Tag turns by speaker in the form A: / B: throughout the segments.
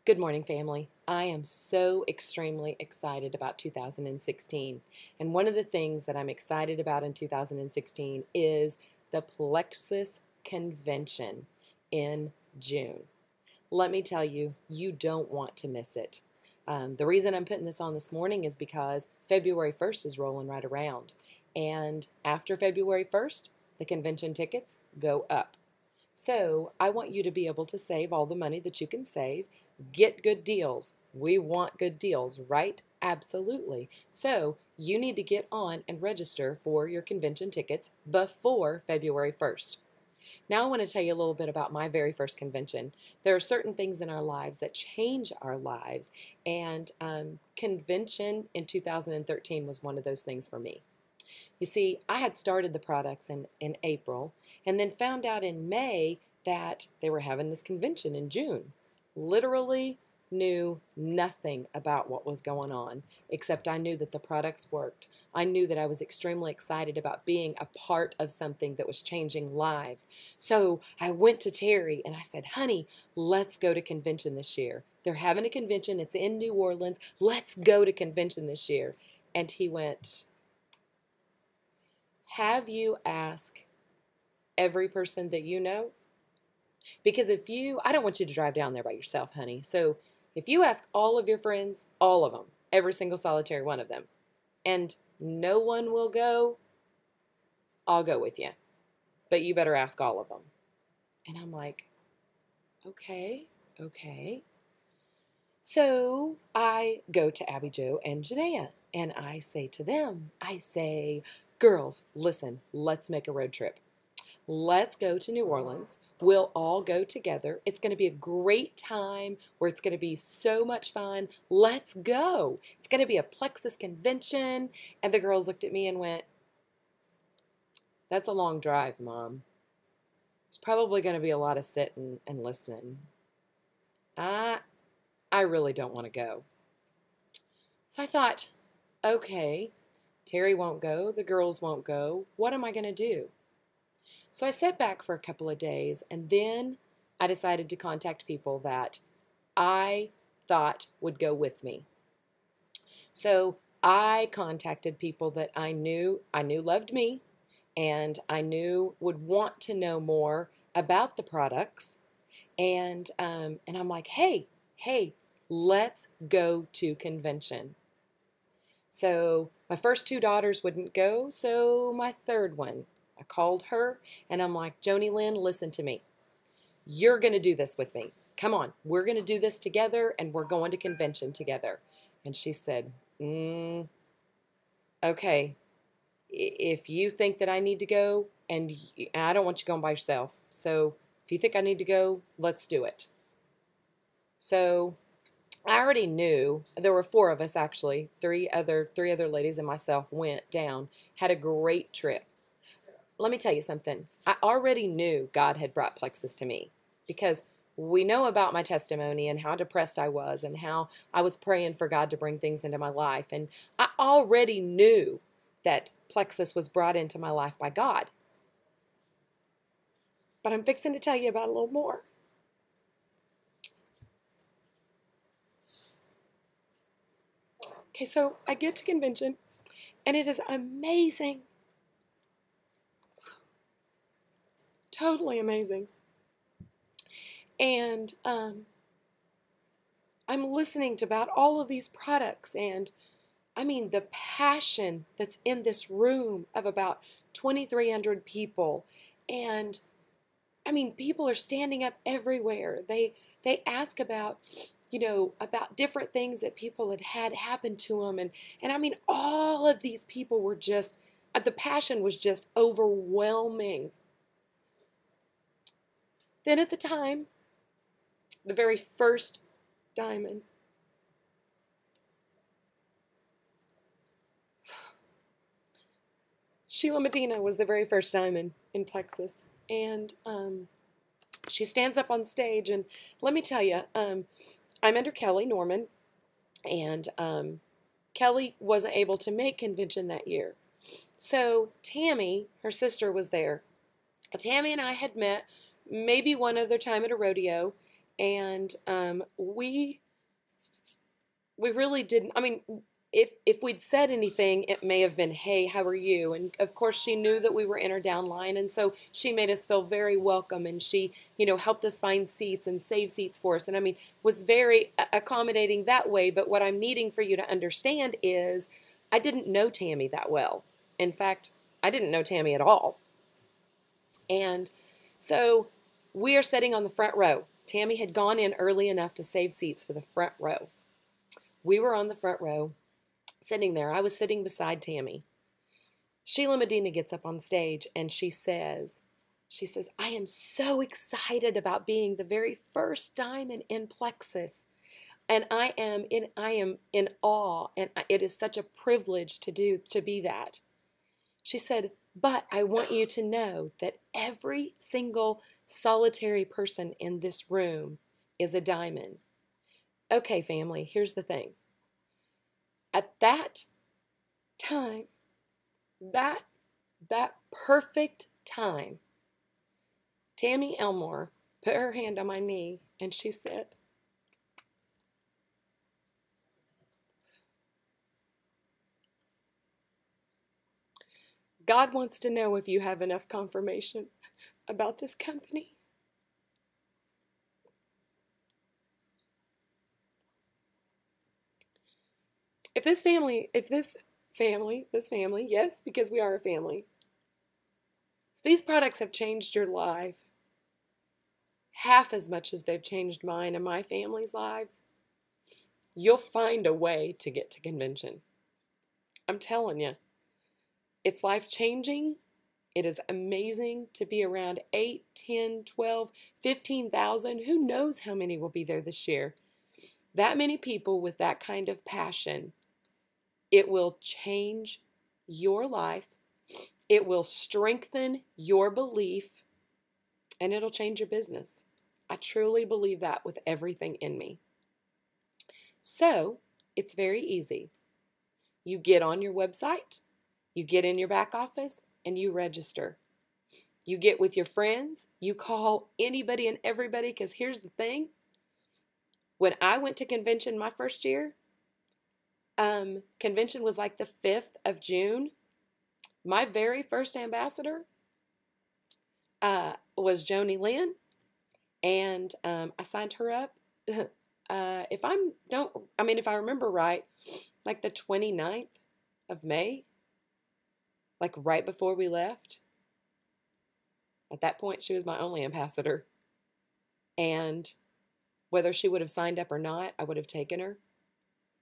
A: Good morning, family. I am so extremely excited about 2016. And one of the things that I'm excited about in 2016 is the Plexus Convention in June. Let me tell you, you don't want to miss it. The reason I'm putting this on this morning is because February 1st is rolling right around. And after February 1st, the convention tickets go up. So I want you to be able to save all the money that you can save, get good deals. We want good deals, right? Absolutely. So you need to get on and register for your convention tickets before February 1st. Now I want to tell you a little bit about my very first convention. There are certain things in our lives that change our lives, and convention in 2013 was one of those things for me. You see, I had started the products in April and then found out in May that they were having this convention in June. Literally knew nothing about what was going on, except I knew that the products worked. I knew that I was extremely excited about being a part of something that was changing lives. So I went to Terry and I said, honey, let's go to convention this year. They're having a convention. It's in New Orleans. Let's go to convention this year. And he went, have you asked every person that you know? Because I don't want you to drive down there by yourself, honey. So if you ask all of your friends, all of them, every single solitary one of them, and no one will go, I'll go with you. But you better ask all of them. And I'm like, okay. So I go to Abby Jo and Janaea, and I say to them, girls, listen, let's make a road trip. Let's go to New Orleans. We'll all go together. It's going to be a great time where it's going to be so much fun. Let's go. It's going to be a Plexus Convention. And the girls looked at me and went, that's a long drive, Mom. There's probably going to be a lot of sitting and listening. I really don't want to go. So I thought, okay, Terry won't go. The girls won't go. What am I going to do? So I sat back for a couple of days, and then I decided to contact people that I thought would go with me. So I contacted people that I knew loved me, and I knew would want to know more about the products. And I'm like, hey, let's go to convention. So my first two daughters wouldn't go, so my third one, I called her, and I'm like, Joni Lynn, listen to me. You're going to do this with me. Come on, we're going to do this together, and we're going to convention together. And she said, okay, if you think that I need to go, and I don't want you going by yourself, so if you think I need to go, let's do it. So I already knew, there were four of us actually, three other ladies and myself went down, had a great trip. Let me tell you something. I already knew God had brought Plexus to me because we know about my testimony and how depressed I was and how I was praying for God to bring things into my life. And I already knew that Plexus was brought into my life by God. But I'm fixing to tell you about a little more. Okay, so I get to convention, and it is amazing. Totally amazing. And I'm listening to about all of these products, and I mean the passion that's in this room of about 2,300 people. And I mean, people are standing up everywhere. They ask about, about different things that people had happen to them. And I mean, all of these people were just, the passion was just overwhelming. Then at the time, the very first diamond, Sheila Medina was the very first diamond in Plexus. And she stands up on stage, and let me tell you, I'm under Kelly Norman, and Kelly wasn't able to make convention that year. So Tammy, her sister, was there. Tammy and I had met maybe one other time at a rodeo, And we really didn't. I mean, if we'd said anything, it may have been, "Hey, how are you?" And of course, she knew that we were in her downline, and so she made us feel very welcome, and she, helped us find seats and save seats for us, and I mean, was very accommodating that way. But what I'm needing for you to understand is, I didn't know Tammy that well. In fact, I didn't know Tammy at all, and so we are sitting on the front row. Tammy had gone in early enough to save seats for the front row. We were on the front row, sitting there. I was sitting beside Tammy. Sheila Medina gets up on stage and she says, "I am so excited about being the very first diamond in Plexus. And I am in awe, and it is such a privilege to be that." She said, "But I want you to know that every single solitary person in this room is a diamond." Okay, family, here's the thing. At that time, that perfect time, Tammy Elmore put her hand on my knee and she said, "God wants to know if you have enough confirmation about this company." This family, yes, because we are a family, if these products have changed your life half as much as they've changed mine and my family's lives, you'll find a way to get to convention. I'm telling you, it's life-changing. It is amazing to be around 8, 10, 12, 15,000. Who knows how many will be there this year? That many people with that kind of passion. It will change your life. It will strengthen your belief, and it'll change your business. I truly believe that with everything in me. So it's very easy. You get on your website, you get in your back office, and you register. You get with your friends, you call anybody and everybody, because here's the thing. When I went to convention my first year, convention was like the 5th of June. My very first ambassador was Joni Lynn, and I signed her up. If I remember right, like the 29th of May, like right before we left. At that point, she was my only ambassador. And whether she would have signed up or not, I would have taken her.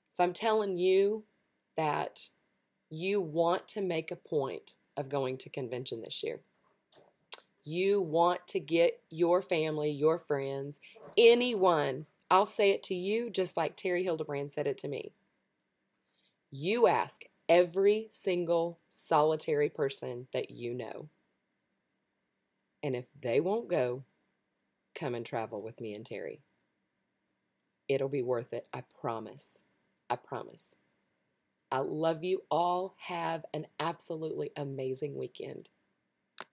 A: So I'm telling you that you want to make a point of going to convention this year. You want to get your family, your friends, anyone. I'll say it to you just like Terry Hildebrand said it to me. You ask every single solitary person that you know. And if they won't go, come and travel with me and Terry. It'll be worth it. I promise. I promise. I love you all. Have an absolutely amazing weekend.